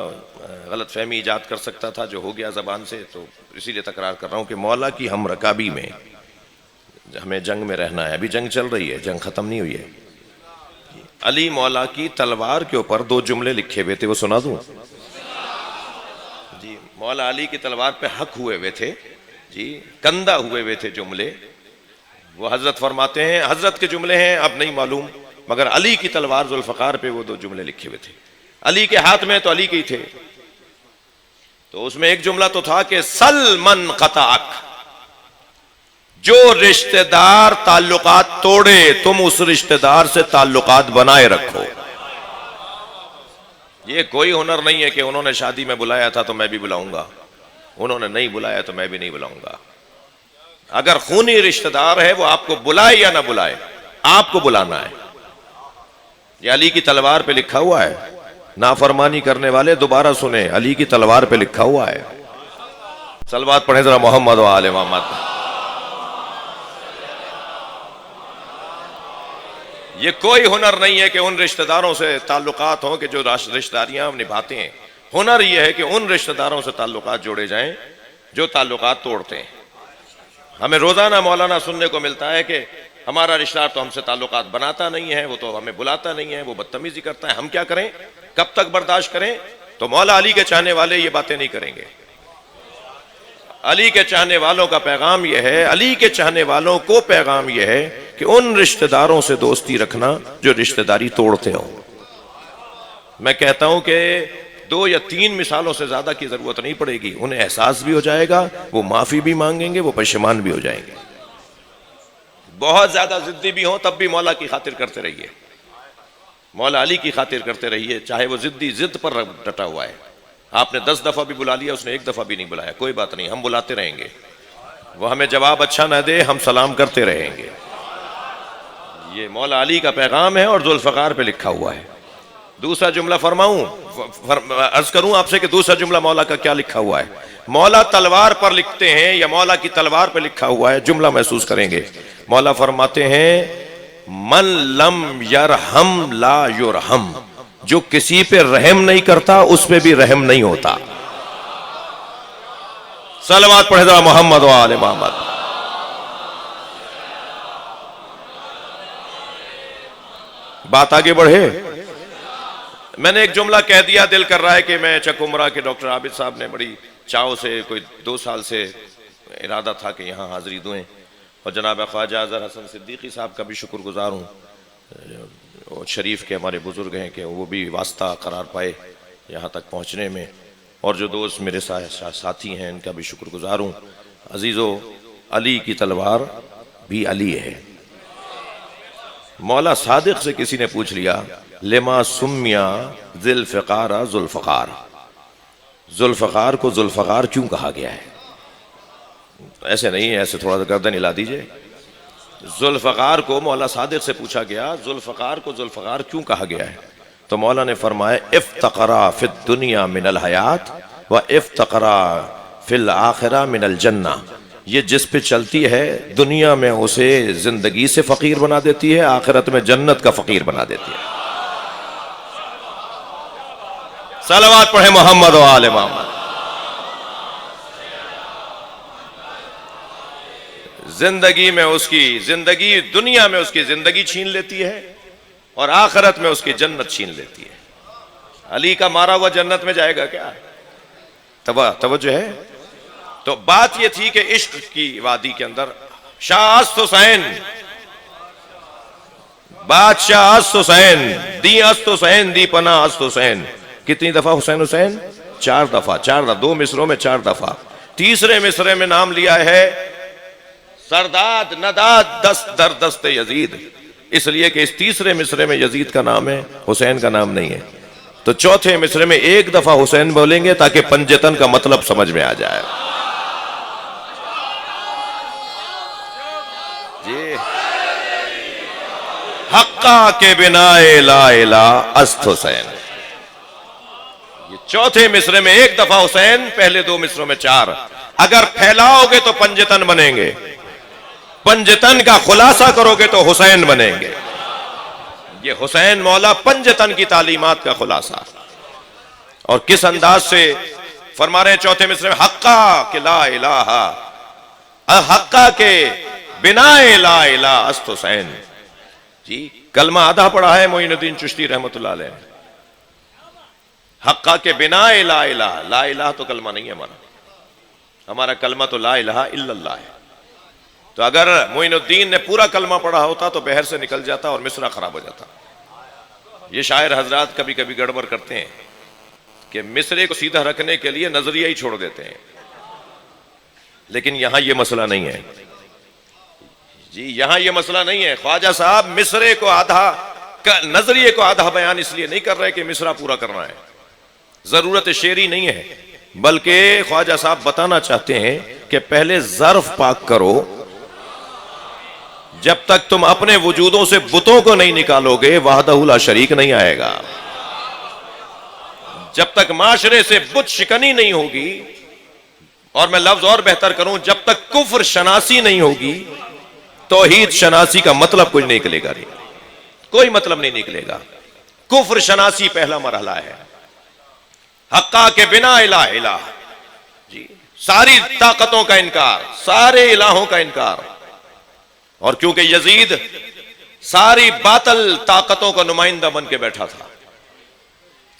गलत फहमी ईजाद कर सकता था जो हो गया ज़बान से, तो इसीलिए तकरार कर रहा हूँ कि मौला की हम रकाबी में हमें जंग में रहना है। अभी जंग चल रही है, जंग ख़त्म नहीं हुई है। अली मौला की तलवार के ऊपर 2 जुमले लिखे हुए थे, वो सुना दूँ जी। मौला अली की तलवार पे हक हुए हुए थे जी, कंदा हुए हुए थे जुमले। वो हजरत फरमाते हैं, हजरत के जुमले हैं अब नहीं मालूम, मगर अली की तलवार जुल्फ़कार पे वो 2 जुमले लिखे हुए थे। अली के हाथ में तो अली के ही थे। तो उसमें एक जुमला तो था कि सलमन क़ताअक, जो रिश्तेदार ताल्लुकात तोड़े तुम उस रिश्तेदार से ताल्लुकात बनाए रखो। ये कोई हुनर नहीं है कि उन्होंने शादी में बुलाया था तो मैं भी बुलाऊंगा, उन्होंने नहीं बुलाया तो मैं भी नहीं बुलाऊंगा। अगर खूनी रिश्तेदार है वो आपको बुलाए या ना बुलाए, आपको बुलाना है। ये अली की तलवार पे लिखा हुआ है। नाफरमानी करने वाले दोबारा सुने, अली की तलवार पे लिखा हुआ है। सलवात पढ़े जरा मोहम्मद व आले मोहम्मद। ये कोई हुनर नहीं है कि उन रिश्तेदारों से ताल्लुकात हों कि जो रिश्तेदारियां निभाते हैं। हुनर यह है कि उन रिश्तेदारों से ताल्लुकात जोड़े जाएं जो ताल्लुकात तोड़ते हैं। हमें रोजाना मौलाना सुनने को मिलता है कि हमारा रिश्तेदार तो हमसे ताल्लुकात बनाता नहीं है, वो तो हमें बुलाता नहीं है, वो बदतमीजी करता है। हम क्या करें, कब तक बर्दाश्त करें? तो मौला अली के चाहने वाले ये बातें नहीं करेंगे। अली के चाहने वालों का पैगाम यह है, अली के चाहने वालों को पैगाम यह है कि उन रिश्तेदारों से दोस्ती रखना जो रिश्तेदारी तोड़ते हो। मैं कहता हूं कि 2 या 3 मिसालों से ज्यादा की जरूरत नहीं पड़ेगी। उन्हें एहसास भी हो जाएगा, वो माफी भी मांगेंगे, वो पशेमान भी हो जाएंगे। बहुत ज्यादा जिद्दी भी हो तब भी मौला की खातिर करते रहिए, मौला अली की खातिर करते रहिए, चाहे वो जिद्दी जिद पर डटा हुआ है। आपने 10 दफा भी बुला लिया, उसने 1 दफा भी नहीं बुलाया, कोई बात नहीं, हम बुलाते रहेंगे। वो हमें जवाब अच्छा ना दे, हम सलाम करते रहेंगे। ये मौला अली का पैगाम है और जुल्फ़कार पे लिखा हुआ है। दूसरा जुमला फरमाऊं, अर्ज करूं आपसे कि दूसरा जुमला मौला का क्या लिखा हुआ है। मौला तलवार पर लिखते हैं या मौला की तलवार पर लिखा हुआ है, जुमला महसूस करेंगे। मौला फरमाते हैं, मन लम यरहम ला युरहम, जो किसी पे रहम नहीं करता उस पे भी रहम नहीं होता। सलवात पढ़े जरा मोहम्मद व आले मोहम्मद। बात आगे बढ़े। मैंने एक जुमला कह दिया, दिल कर रहा है कि मैं चकुमरा के डॉक्टर आबिद साहब ने बड़ी चाव से, कोई 2 साल से इरादा था कि यहाँ हाजिरी दें, और जनाब ख्वाजा अजहर हसन सिद्दीकी साहब का भी शुक्रगुजार हूँ, और शरीफ के हमारे बुजुर्ग हैं कि वो भी वास्ता करार पाए यहाँ तक पहुँचने में, और जो दोस्त मेरे साथी हैं इनका भी शुक्रगुजार हूँ। अजीज़ो, अली की तलवार भी अली है। मौला सादिक से किसी ने पूछ लिया, लिमा सुम्मिया ज़ुल्फ़िकार ज़ुल्फ़िकार, ज़ुल्फ़िकार को ज़ुल्फ़िकार क्यों कहा गया है? ऐसे नहीं है, ऐसे थोड़ा सा गर्दन हिला दीजिए। ज़ुल्फ़िकार को मौला सादिक से पूछा गया, ज़ुल्फ़िकार को ज़ुल्फ़िकार क्यों कहा गया है? तो मौला ने फरमाया, इफ्तक़रा फिद दुनिया मिनल हयात व इफ्तक़रा फिल आखिरा मिनल जन्ना। ये जिस पे चलती है दुनिया में उसे जिंदगी से फकीर बना देती है, आखिरत में जन्नत का फकीर बना देती है। सलावत पढ़े मोहम्मद व आले मोहम्मद। जिंदगी में उसकी जिंदगी, दुनिया में उसकी जिंदगी छीन लेती है और आखिरत में उसकी जन्नत छीन लेती है। अली का मारा हुआ जन्नत में जाएगा क्या? तवज्जो है। तो बात यह थी कि इश्क की वादी के अंदर शाह अस्त हुसैन, बादशाह अस्त हुसैन, दी अस्त हुसैन, दी पना अस्त हुसैन। कितनी दफा हुसैन हुसैन? 4 दफा। 2 मिसरों में 4 दफा। तीसरे मिसरे में नाम लिया है सरदाद नदाद दस्त दर दस्त यजीद, इसलिए कि इस तीसरे मिसरे में यजीद का नाम है, हुसैन का नाम नहीं है। तो चौथे मिसरे में 1 दफा हुसैन बोलेंगे ताकि पंजतन का मतलब समझ में आ जाए। जी, हक्का के बिना ला इला अस्त हुसैन। ये चौथे मिसरे में 1 दफा हुसैन, पहले 2 मिसरों में 4। अगर फैलाओगे तो पंजतन बनेंगे, पंजतन का खुलासा करोगे तो हुसैन बनेंगे। ये हुसैन मौला पंजतन की तालीमात का खुलासा। और किस अंदाज से फरमा रहे हैं चौथे मिसरे में, हक्का के ला इलाहा, हक्का के बिना ला इला अस्त हुसैन। जी, कलमा आधा पढ़ा है मोइनुद्दीन चिश्ती रहमतुल्लाह अलैह। हक्का के बिना ला इलाहा, ला इलाहा तो कलमा नहीं है हमारा, हमारा कलमा तो ला इलाहा इल्लल्लाह है। तो अगर मोइनुद्दीन ने पूरा कलमा पढ़ा होता तो बहर से निकल जाता और मिसरा खराब हो जाता। ये शायर हजरात कभी कभी गड़बड़ करते हैं कि मिसरे को सीधा रखने के लिए नजरिया ही छोड़ देते हैं, लेकिन यहां यह मसला नहीं है जी, यहां यह मसला नहीं है। ख्वाजा साहब मिसरे को आधा, नजरिए को आधा बयान इसलिए नहीं कर रहे कि मिसरा पूरा करना है, जरूरत शेरी नहीं है, बल्कि ख्वाजा साहब बताना चाहते हैं कि पहले ज़र्फ पाक करो। जब तक तुम अपने वजूदों से बुतों को नहीं निकालोगे वहदहु ला शरीक नहीं आएगा। जब तक माशरे से बुत शिकनी नहीं होगी, और मैं लफ्ज और बेहतर करूं, जब तक कुफ्र शनासी नहीं होगी, तौहीद शनासी का मतलब कुछ नहीं निकलेगा, नहीं कोई मतलब नहीं निकलेगा। कुफ्र शनासी पहला मरहला है। हक्का के बिना इला इला, जी, सारी ताकतों का इनकार, सारे इलाहों का इनकार। और क्योंकि यजीद सारी बातिल ताकतों का नुमाइंदा बन के बैठा था,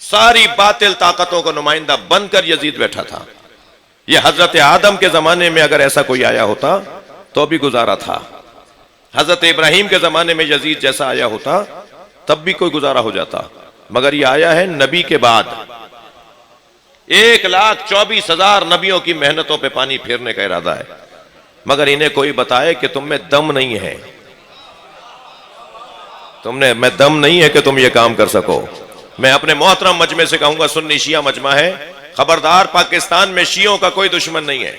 सारी बातिल ताकतों का नुमाइंदा बनकर यजीद बैठा था। यह हजरत आदम के जमाने में अगर ऐसा कोई आया होता तो भी गुजारा था, हजरत इब्राहिम के जमाने में यजीद जैसा आया होता तब भी कोई गुजारा हो जाता, मगर यह आया है नबी के बाद। 1,24,000 नबियों की मेहनतों पे पानी फेरने का इरादा है, मगर इन्हें कोई बताए कि तुम में दम नहीं है, तुमने में दम नहीं है कि तुम ये काम कर सको। मैं अपने मोहतरम मजमे से कहूंगा, सुन्नी शिया मजमा है, खबरदार, पाकिस्तान में शियों का कोई दुश्मन नहीं है।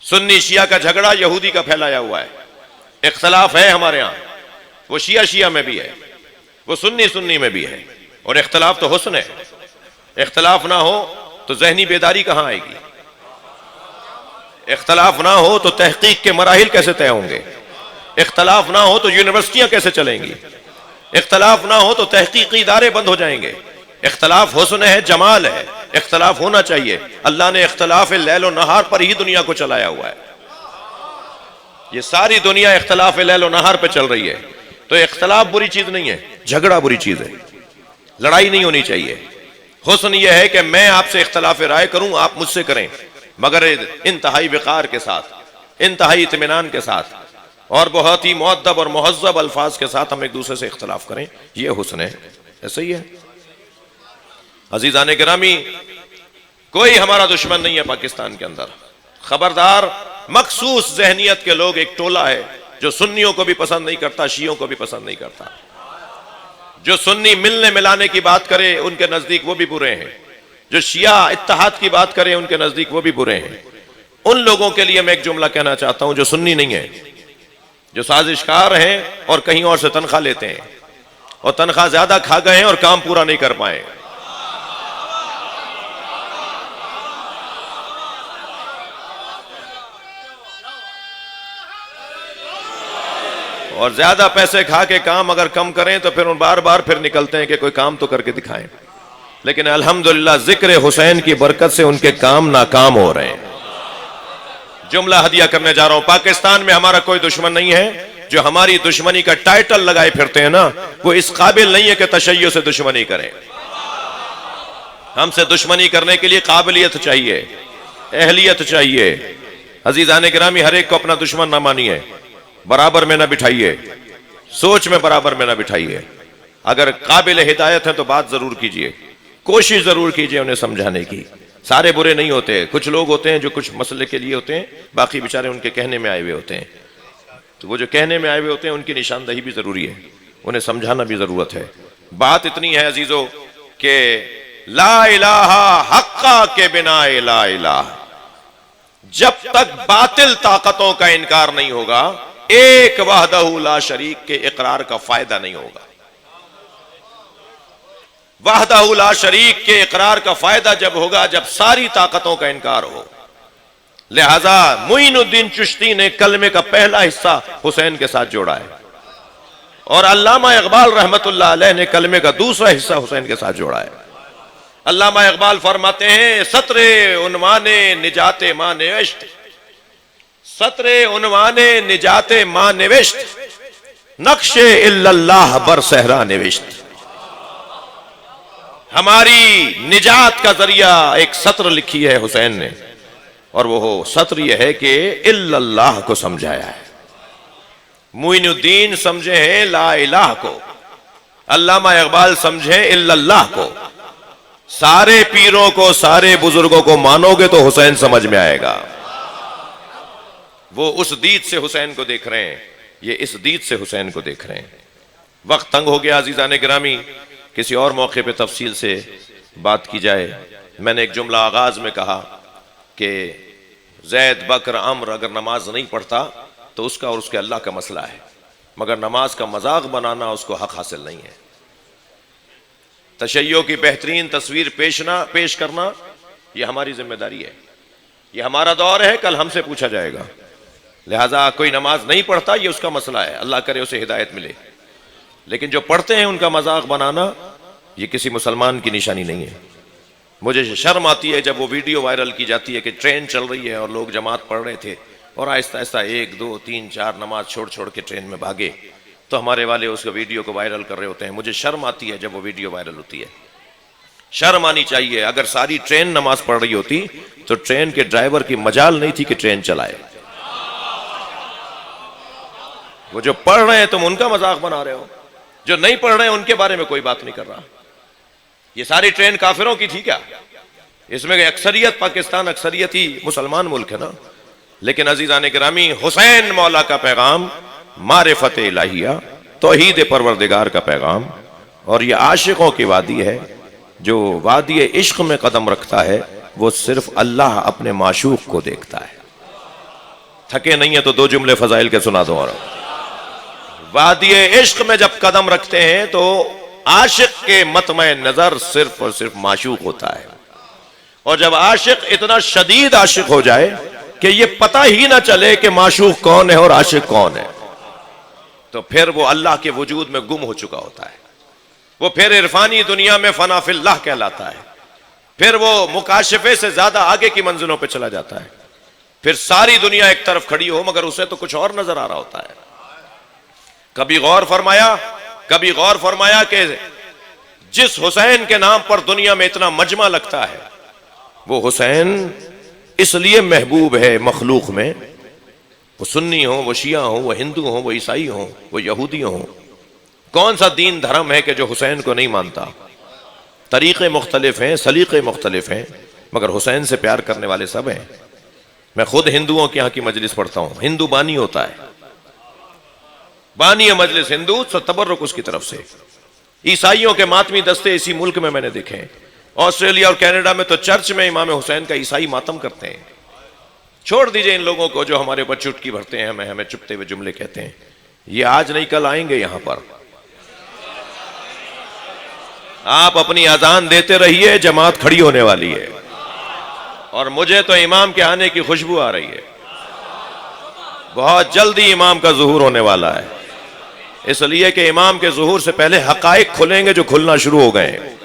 सुन्नी शिया का झगड़ा यहूदी का फैलाया हुआ है, इख्तलाफ है हमारे यहां, वो शिया शिया में भी है, वो सुन्नी सुन्नी में भी है, और इख्तलाफ तो हुस्न है। इख्तलाफ ना हो तो जहनी बेदारी कहां आएगी, इख्तलाफ ना हो तो तहकीक के मराहिल कैसे तय होंगे, इख्तलाफ ना हो तो यूनिवर्सिटियां कैसे चलेंगी, इख्तलाफ ना हो तो तहकीकी इदारे बंद हो जाएंगे। इख्तलाफ हुस्न है, जमाल है, इख्तलाफ होना चाहिए। अल्लाह ने इख्तलाफ लैलो नहार पर ही दुनिया को चलाया हुआ है। ये सारी दुनिया इख्तलाफ लैलो नहार पर चल रही है। तो इख्तलाफ बुरी चीज नहीं है, झगड़ा बुरी चीज है, लड़ाई नहीं होनी चाहिए। हुस्न यह है कि मैं आपसे इख्तलाफ राय करूं, आप मुझसे करें, मगर इंतहाई वक़ार के साथ, इंतहाई इत्मीनान के साथ, और बहुत ही मुअद्दब और मुहज़्ज़ब अल्फाज के साथ हम एक दूसरे से इख्तलाफ करें, यह हुस्न है। ऐसा ही है। अज़ीज़ाने गिरामी, कोई हमारा दुश्मन नहीं है पाकिस्तान के अंदर। खबरदार, मखसूस जहनियत के लोग, एक टोला है जो सुन्नियों को भी पसंद नहीं करता, शियों को भी पसंद नहीं करता। जो सुन्नी मिलने मिलाने की बात करे उनके नजदीक वो भी बुरे हैं, जो शिया इत्तेहाद की बात करे उनके नजदीक वो भी बुरे हैं। उन लोगों के लिए मैं एक जुमला कहना चाहता हूं जो सुन्नी नहीं है, जो साजिशकार हैं और कहीं और से तनख्वाह लेते हैं और तनख्वाह ज्यादा खा गए हैं और काम पूरा नहीं कर पाए। और ज्यादा पैसे खा के काम अगर कम करें तो फिर बार बार फिर निकलते हैं कि कोई काम तो करके दिखाएं। लेकिन अल्हम्दुलिल्लाह जिक्र हुसैन की बरकत से उनके काम नाकाम हो रहे हैं। जुमला हदिया करने जा रहा हूं, पाकिस्तान में हमारा कोई दुश्मन नहीं है। जो हमारी दुश्मनी का टाइटल लगाए फिरते हैं ना, वो इस काबिल नहीं है कि तशय्यो से दुश्मनी करें। हमसे दुश्मनी करने के लिए काबिलियत चाहिए, अहलियत चाहिए। अजीजान गिरामी, हर एक को अपना दुश्मन ना मानिए, बराबर में ना बिठाइए, सोच में बराबर में ना बिठाइए। अगर काबिल हिदायत है तो बात जरूर कीजिए, कोशिश जरूर कीजिए उन्हें समझाने की। सारे बुरे नहीं होते, कुछ लोग होते हैं जो कुछ मसले के लिए होते हैं, बाकी बेचारे उनके कहने में आए हुए होते हैं। तो वो जो कहने में आए हुए होते हैं उनकी निशानदही भी जरूरी है, उन्हें समझाना भी जरूरत है। बात इतनी है अजीजों के ला इलाहा हक्का के बिना ला इलाह, जब तक बातिल ताकतों का इनकार नहीं होगा, एक वहदहू ला शरीक के इकरार का फायदा नहीं होगा। वहदहू ला शरीक के इकरार का फायदा जब होगा जब सारी ताकतों का इनकार हो। लिहाजा मुइनुद्दीन चिश्ती ने कलमे का पहला हिस्सा हुसैन के साथ जोड़ा है और अल्लामा इकबाल रहमतुल्लाह अलैह ने कलमे का दूसरा हिस्सा हुसैन के साथ जोड़ा है। अल्लामा इकबाल फरमाते हैं, सत्रे उन्वाने निजाते मां निविष्ट, सत्रे उन्वाने निजाते मां निविष्ट, नक्शे इल्लल्लाह बर सहरा निविष्ट। हमारी निजात का जरिया एक सत्र लिखी है हुसैन ने, और वो सत्र यह है कि इल्लल्लाह को समझाया है। मुइनुद्दीन समझे हैं ला इलाह को, अल्लामा इकबाल समझे इल्लल्लाह को। सारे पीरों को, सारे बुजुर्गों को मानोगे तो हुसैन समझ में आएगा। वो उस दीद से हुसैन को देख रहे हैं, ये इस दीद से हुसैन को देख रहे हैं। वक्त तंग हो गया अजीजान गिरामी, किसी और मौके पे तफसील से बात की जाए। मैंने एक जुमला आगाज में कहा कि जैद बकर अम्र अगर नमाज नहीं पढ़ता तो उसका और उसके अल्लाह का मसला है, मगर नमाज का मजाक बनाना उसको हक हासिल नहीं है। तशय्यो की बेहतरीन तस्वीर पेश करना यह हमारी जिम्मेदारी है, यह हमारा दौर है, कल हमसे पूछा जाएगा। लिहाजा कोई नमाज नहीं पढ़ता ये उसका मसला है, अल्लाह करे उसे हिदायत मिले। लेकिन जो पढ़ते हैं उनका मजाक बनाना ये किसी मुसलमान की निशानी नहीं है। मुझे शर्म आती है जब वो वीडियो वायरल की जाती है कि ट्रेन चल रही है और लोग जमात पढ़ रहे थे और आहिस्ता आहिस्ता 1 2 3 4 नमाज छोड़ छोड़ के ट्रेन में भागे, तो हमारे वाले उस वीडियो को वायरल कर रहे होते हैं। मुझे शर्म आती है जब वो वीडियो वायरल होती है, शर्म आनी चाहिए। अगर सारी ट्रेन नमाज पढ़ रही होती तो ट्रेन के ड्राइवर की मजाल नहीं थी कि ट्रेन चलाए। वो जो पढ़ रहे हैं तुम उनका मजाक बना रहे हो, जो नहीं पढ़ रहे हैं उनके बारे में कोई बात नहीं कर रहा। ये सारी ट्रेन काफिरों की थी क्या? इसमें अक्सरियत पाकिस्तान अक्सरियती मुसलमान मुल्क है ना। लेकिन अजीजान गिरामी, हुसैन मौला का पैगाम मारिफत इलाहिया, तौहीद परवरदिगार का पैगाम, और ये आशिकों की वादी है। जो वादी इश्क में कदम रखता है वो सिर्फ अल्लाह अपने माशूक को देखता है। थके नहीं है तो 2 जुमले फजाइल के सुना दो। और वादी इश्क में जब कदम रखते हैं तो आशिक के मतमे नजर सिर्फ और सिर्फ माशूक होता है। और जब आशिक इतना शदीद आशिक हो जाए कि ये पता ही ना चले कि माशूक कौन है और आशिक कौन है, तो फिर वो अल्लाह के वजूद में गुम हो चुका होता है। वो फिर इरफानी दुनिया में फना फिल्लाह कहलाता है। फिर वो मुकाशिफे से ज्यादा आगे की मंजिलों पे चला जाता है। फिर सारी दुनिया एक तरफ खड़ी हो मगर उसे तो कुछ और नजर आ रहा होता है। कभी गौर फरमाया कि जिस हुसैन के नाम पर दुनिया में इतना मजमा लगता है, वो हुसैन इसलिए महबूब है मखलूक में। वो सुन्नी हो, वो शिया हो, वो हिंदू हो, वो ईसाई हो, वो यहूदी हो, कौन सा दीन धर्म है कि जो हुसैन को नहीं मानता? तरीके मुख्तलिफ हैं, सलीके मुख्तलिफ हैं, मगर हुसैन से प्यार करने वाले सब हैं। मैं खुद हिंदुओं के यहाँ की मजलिस पढ़ता हूँ, हिंदू बानी होता है, बानी मजलिस हिंदू तबर्रुक उसकी तरफ से। ईसाइयों के मातमी दस्ते इसी मुल्क में मैंने देखे हैं। ऑस्ट्रेलिया और कनाडा में तो चर्च में इमाम हुसैन का ईसाई मातम करते हैं। छोड़ दीजिए इन लोगों को जो हमारे ऊपर चुटकी भरते हैं, हमें चुपते हुए जुमले कहते हैं। ये आज नहीं कल आएंगे यहां पर। आप अपनी अजान देते रहिए, जमात खड़ी होने वाली है और मुझे तो इमाम के आने की खुशबू आ रही है। बहुत जल्दी इमाम का ज़ुहूर होने वाला है, इसलिए कि इमाम के ज़ुहूर से पहले हकाइक खुलेंगे जो खुलना शुरू हो गए हैं।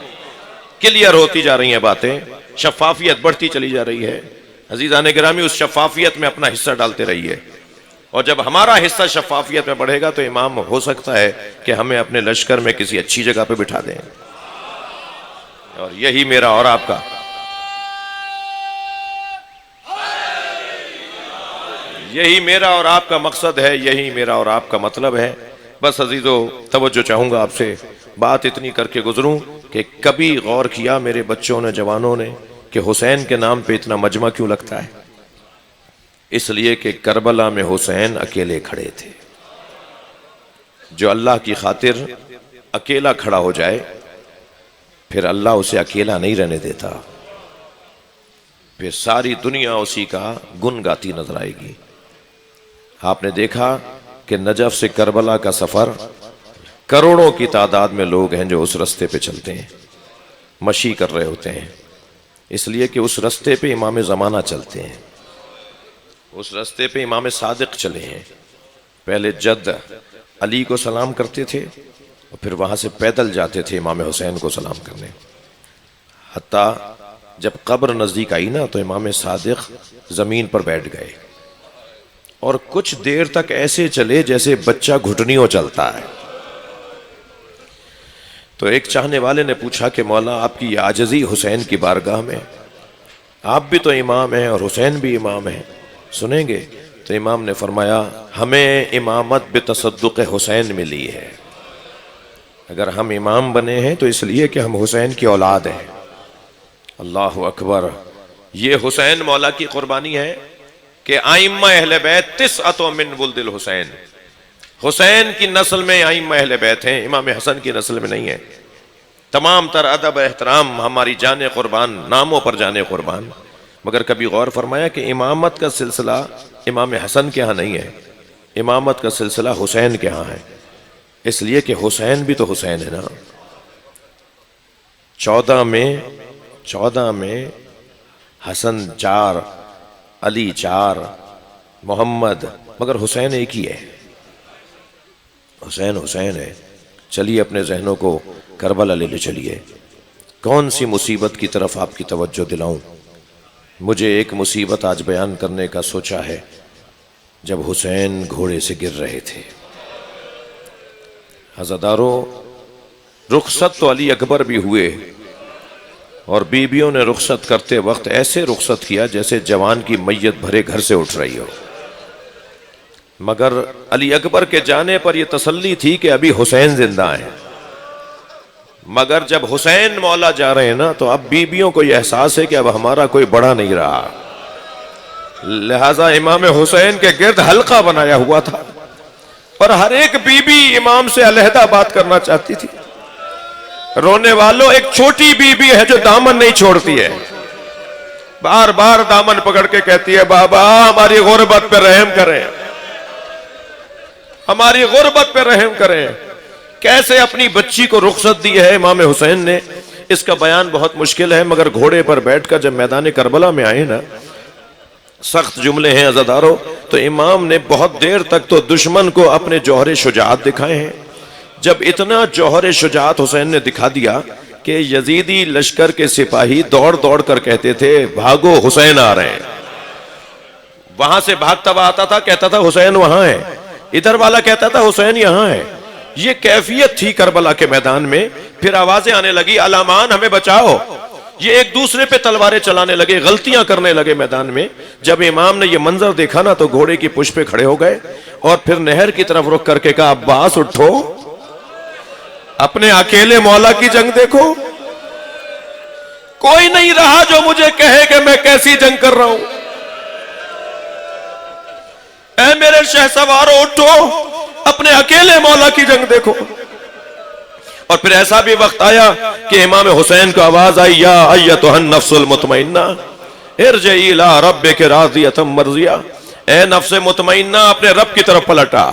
क्लियर होती जा रही हैं बातें, शफाफियत बढ़ती चली जा रही है। अजीज़ान गिरामी, उस शफाफियत में अपना हिस्सा डालते रहिए और जब हमारा हिस्सा शफाफियत में बढ़ेगा तो इमाम हो सकता है कि हमें अपने लश्कर में किसी अच्छी जगह पे बिठा दें। और यही मेरा और आपका मकसद है, यही मेरा और आपका मतलब है। बस अजीजों, तवज्जो चाहूंगा आपसे, बात इतनी करके गुजरूं कि कभी गौर किया मेरे बच्चों ने, जवानों ने, कि हुसैन के नाम पे इतना मजमा क्यों लगता है? इसलिए कि करबला में हुसैन अकेले खड़े थे। जो अल्लाह की खातिर अकेला खड़ा हो जाए फिर अल्लाह उसे अकेला नहीं रहने देता, फिर सारी दुनिया उसी का गुन गाती नजर आएगी। आपने देखा कि नजफ से करबला का सफर, करोड़ों की तादाद में लोग हैं जो उस रास्ते पे चलते हैं, मशी कर रहे होते हैं, इसलिए कि उस रास्ते पे इमाम ज़माना चलते हैं, उस रास्ते पे इमाम सादिक चले हैं। पहले जद अली को सलाम करते थे और फिर वहां से पैदल जाते थे इमाम हुसैन को सलाम करने। हत्ता जब कब्र नजदीक आई ना तो इमाम सादिक जमीन पर बैठ गए और कुछ देर तक ऐसे चले जैसे बच्चा घुटनियों चलता है। तो एक चाहने वाले ने पूछा कि मौला, आपकी आजजी हुसैन की बारगाह में, आप भी तो इमाम हैं और हुसैन भी इमाम है, सुनेंगे? तो इमाम ने फरमाया, हमें इमामत बेतसद्दुक़ हुसैन मिली है। अगर हम इमाम बने हैं तो इसलिए कि हम हुसैन की औलाद हैं। अल्लाहु अकबर। ये हुसैन मौला की कुर्बानी है कि आइम्मा अहले बैत तिस्अतुम मिन वुल्दिल हुसैन, हुसैन की नस्ल में आइम्मा अहले बैत हैं, इमाम हसन की नस्ल में नहीं है। तमाम तर अदब एहतराम, हमारी जाने कुर्बान, नामों पर जाने कुर्बान। मगर कभी गौर फरमाया कि इमामत का सिलसिला इमाम हसन के यहाँ नहीं है, इमामत का सिलसिला हुसैन के यहाँ है, इसलिए कि हुसैन भी तो हुसैन है ना। 14 में हसन 4, अली 4, मोहम्मद, मगर हुसैन एक ही है, हुसैन हुसैन है। चलिए अपने जहनों को करबला ले ले चलिए। कौन सी मुसीबत की तरफ आपकी तवज्जो दिलाऊं? मुझे एक मुसीबत आज बयान करने का सोचा है। जब हुसैन घोड़े से गिर रहे थे, हज़रदारों, रुखसत तो अली अकबर भी हुए और बीबियों ने रुखसत करते वक्त ऐसे रुखसत किया जैसे जवान की मैयत भरे घर से उठ रही हो। मगर अली अकबर के जाने पर यह तसल्ली थी कि अभी हुसैन जिंदा है। मगर जब हुसैन मौला जा रहे हैं ना, तो अब बीबियों को यह एहसास है कि अब हमारा कोई बड़ा नहीं रहा, लिहाजा इमाम हुसैन के गिर्द हल्का बनाया हुआ था और हर एक बीबी इमाम से अलहदा बात करना चाहती थी। रोने वालों, एक छोटी बीबी है जो दामन नहीं छोड़ती है, बार बार दामन पकड़ के कहती है, बाबा हमारी गुर्बत पे रहम करें, हमारी गुर्बत पे रहम करें। कैसे अपनी बच्ची को रुखसत दी है इमाम हुसैन ने, इसका बयान बहुत मुश्किल है। मगर घोड़े पर बैठकर जब मैदान करबला में आए ना, सख्त जुमले हैं अज़ादारों। तो इमाम ने बहुत देर तक तो दुश्मन को अपने जौहरे शुजाअत दिखाए हैं। जब इतना जौहरे शुजाअत हुसैन ने दिखा दिया कि यजीदी लश्कर के सिपाही दौड़ दौड़ कर कहते थे, भागो हुसैन आ रहे हैं। वहां से भागता हुआ आता था, कहता था हुसैन वहां है, इधर वाला कहता था हुसैन यहां है। ये कैफियत थी करबला के मैदान में। फिर आवाजें आने लगी, अलामान हमें बचाओ। ये एक दूसरे पे तलवारें चलाने लगे, गलतियां करने लगे मैदान में। जब इमाम ने ये मंजर देखा ना, तो घोड़े की पुष्प पे खड़े हो गए और फिर नहर की तरफ रुक करके कहा, अब्बास उठो, अपने अकेले मौला की जंग देखो। कोई नहीं रहा जो मुझे कहे कि मैं कैसी जंग कर रहा हूं। ऐ मेरे शहसवारों उठो, अपने अकेले मौला की जंग देखो। और फिर ऐसा भी वक्त आया कि इमाम हुसैन को आवाज आई, या अय्यतुहन नफ्सुल मुतमइन्ना इरजिई इला रब्बिकी राज़ियतम मर्ज़िया, ए नफ्स मुतमइन्ना अपने रब की तरफ पलटा।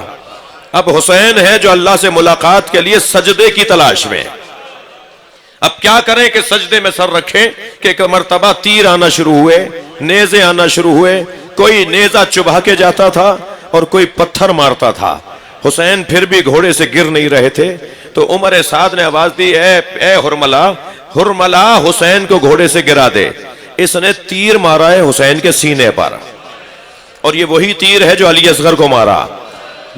अब हुसैन है जो अल्लाह से मुलाकात के लिए सजदे की तलाश में। अब क्या करें कि सजदे में सर रखें कि एक मर्तबा तीर आना शुरू हुए, नेज़े आना शुरू हुए, कोई नेज़ा चुभा के जाता था और कोई पत्थर मारता था। हुसैन फिर भी घोड़े से गिर नहीं रहे थे, तो उमर साद ने आवाज दी, ए हुरमला, हुरमला हुसैन को घोड़े से गिरा दे। इसने तीर मारा है हुसैन के सीने पर, और ये वही तीर है जो अली असगर को मारा,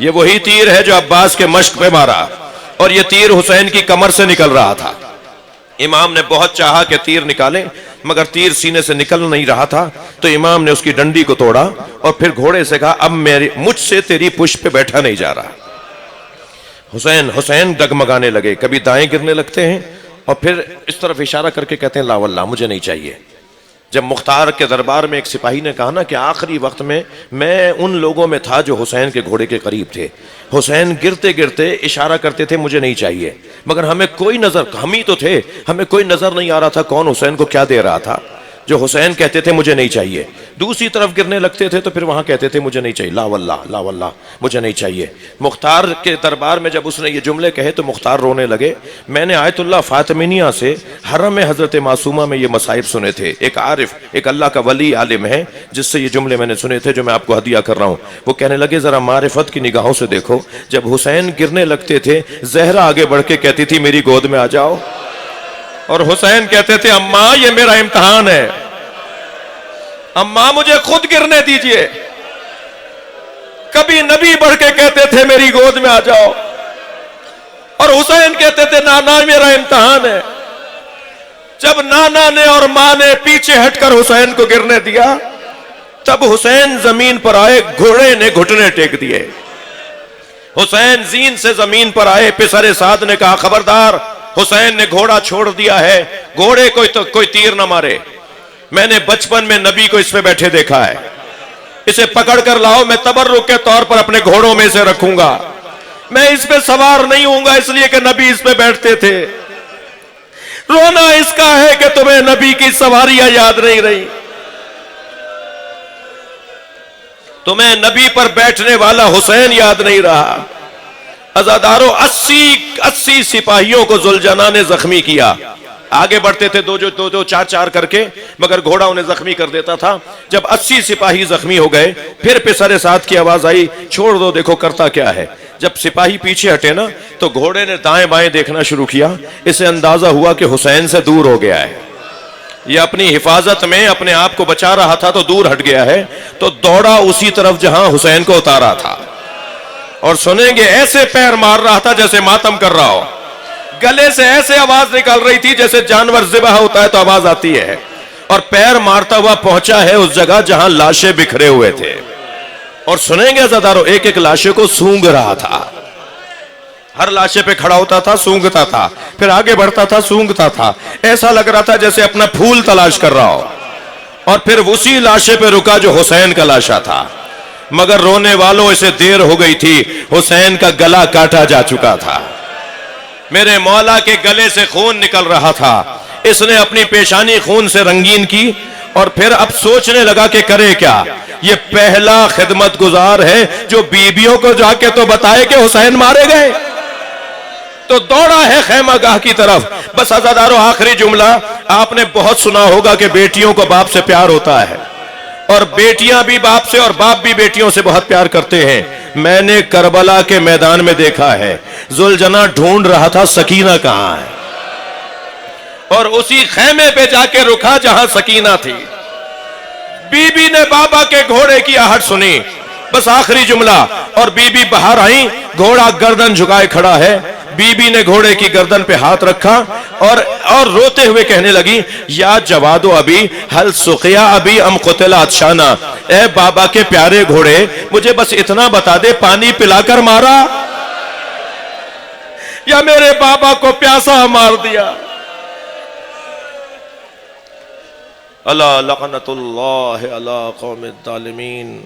ये वही तीर है जो अब्बास के मश्क पे मारा, और ये तीर हुसैन की कमर से निकल रहा था। इमाम ने बहुत चाहा कि तीर निकाले, मगर तीर सीने से निकल नहीं रहा था, तो इमाम ने उसकी डंडी को तोड़ा और फिर घोड़े से कहा, अब मुझसे तेरी पुष्प पे बैठा नहीं जा रहा। हुसैन डगमगाने लगे, कभी दाएं गिरने लगते हैं और फिर इस तरफ इशारा करके कहते हैं, ला वल्लाह मुझे नहीं चाहिए। जब मुख्तार के दरबार में एक सिपाही ने कहा ना कि आखिरी वक्त में मैं उन लोगों में था जो हुसैन के घोड़े के करीब थे, हुसैन गिरते गिरते इशारा करते थे मुझे नहीं चाहिए, मगर हमें कोई नजर, हम ही तो थे, हमें कोई नजर नहीं आ रहा था कौन हुसैन को क्या दे रहा था। जो हुसैन कहते थे मुझे नहीं चाहिए, दूसरी तरफ गिरने लगते थे तो फिर वहां कहते थे मुझे नहीं चाहिए, ला वल्लाह मुझे नहीं चाहिए। मुख्तार के दरबार में जब उसने ये जुमले कहे तो मुख्तार रोने लगे। मैंने आयतुल्लाह फातिमिनिया से हरम में हजरत मासूमा में ये मसाइब सुने थे। एक आरिफ, एक अल्लाह का वली आलिम है जिससे ये जुमले मैंने सुने थे जो मैं आपको हदिया कर रहा हूँ। वो कहने लगे जरा मारिफत की निगाहों से देखो, जब हुसैन गिरने लगते थे जहरा आगे बढ़ के कहती थी मेरी गोद में आ जाओ, और हुसैन कहते थे अम्मा ये मेरा इम्तिहान है, अम्मा मुझे खुद गिरने दीजिए। कभी नबी बढ़ के कहते थे मेरी गोद में आ जाओ, और हुसैन कहते थे नाना मेरा इम्तिहान है। जब नाना ने और मां ने पीछे हटकर हुसैन को गिरने दिया, तब हुसैन जमीन पर आए, घोड़े ने घुटने टेक दिए। हुसैन जीन से जमीन पर आए, पिसरे साद ने कहा खबरदार, हुसैन ने घोड़ा छोड़ दिया है, घोड़े कोई तीर ना मारे। मैंने बचपन में नबी को इस पे बैठे देखा है, इसे पकड़ कर लाओ, मैं तबर्रुक के तौर पर अपने घोड़ों में से रखूंगा, मैं इस पे सवार नहीं होऊंगा इसलिए कि नबी इस पे बैठते थे। रोना इसका है कि तुम्हें नबी की सवारियां याद नहीं रही, तुम्हें नबी पर बैठने वाला हुसैन याद नहीं रहा। अज़ादारों 80 सिपाहियों को जुलजना ने जख्मी किया। आगे बढ़ते थे दो चार करके, मगर घोड़ा उन्हें जख्मी कर देता था। जब 80 सिपाही जख्मी हो गए, फिर पिसरे साथ की आवाज आई छोड़ दो देखो करता क्या है। जब सिपाही पीछे हटे ना, तो घोड़े ने दाएं बाएं देखना शुरू किया। इसे अंदाजा हुआ कि हुसैन से दूर हो गया है, यह अपनी हिफाजत में अपने आप को बचा रहा था, तो दूर हट गया है, तो दौड़ा उसी तरफ जहां हुसैन को उतारा था। और सुनेंगे ऐसे पैर मार रहा था जैसे मातम कर रहा हो, गले से ऐसे आवाज निकल रही थी जैसे जानवर ज़िबा होता है तो आवाज आती है, और पैर मारता हुआ पहुंचा है उस जगह जहां लाशें बिखरे हुए थे। और सुनेंगे अज़ादारों, एक एक लाशे को सूंघ रहा था, हर लाशे पे खड़ा होता था, सूंघता था, फिर आगे बढ़ता था, सूंघता था, ऐसा लग रहा था जैसे अपना फूल तलाश कर रहा हो। और फिर उसी लाशे पे रुका जो हुसैन का लाशा था, मगर रोने वालों इसे देर हो गई थी, हुसैन का गला काटा जा चुका था। मेरे मौला के गले से खून निकल रहा था, इसने अपनी पेशानी खून से रंगीन की, और फिर अब सोचने लगा कि करे क्या। ये पहला खिदमत गुजार है जो बीबियों को जाके तो बताए कि हुसैन मारे गए, तो दौड़ा है खैमागाह की तरफ। बस अज़ादारों, आखिरी जुमला आपने बहुत सुना होगा कि बेटियों को बाप से प्यार होता है, और बेटियां भी बाप से और बाप भी बेटियों से बहुत प्यार करते हैं। मैंने करबला के मैदान में देखा है, जुलजना ढूंढ रहा था सकीना कहां है, और उसी खेमे पे जाके रुका जहां सकीना थी। बीबी ने बाबा के घोड़े की आहट सुनी, बस आखिरी जुमला, और बीबी बाहर आई, घोड़ा गर्दन झुकाए खड़ा है। बीबी ने घोड़े की गर्दन पे हाथ रखा और रोते हुए कहने लगी, या जवादो अभी हल सुखिया अभी अम कुतिला अतशाना, ए बाबा के प्यारे घोड़े, मुझे बस इतना बता दे, पानी पिलाकर मारा या मेरे बाबा को प्यासा मार दिया। अला लअनतुल्लाह अला कौमिज़ ज़ालिमीन।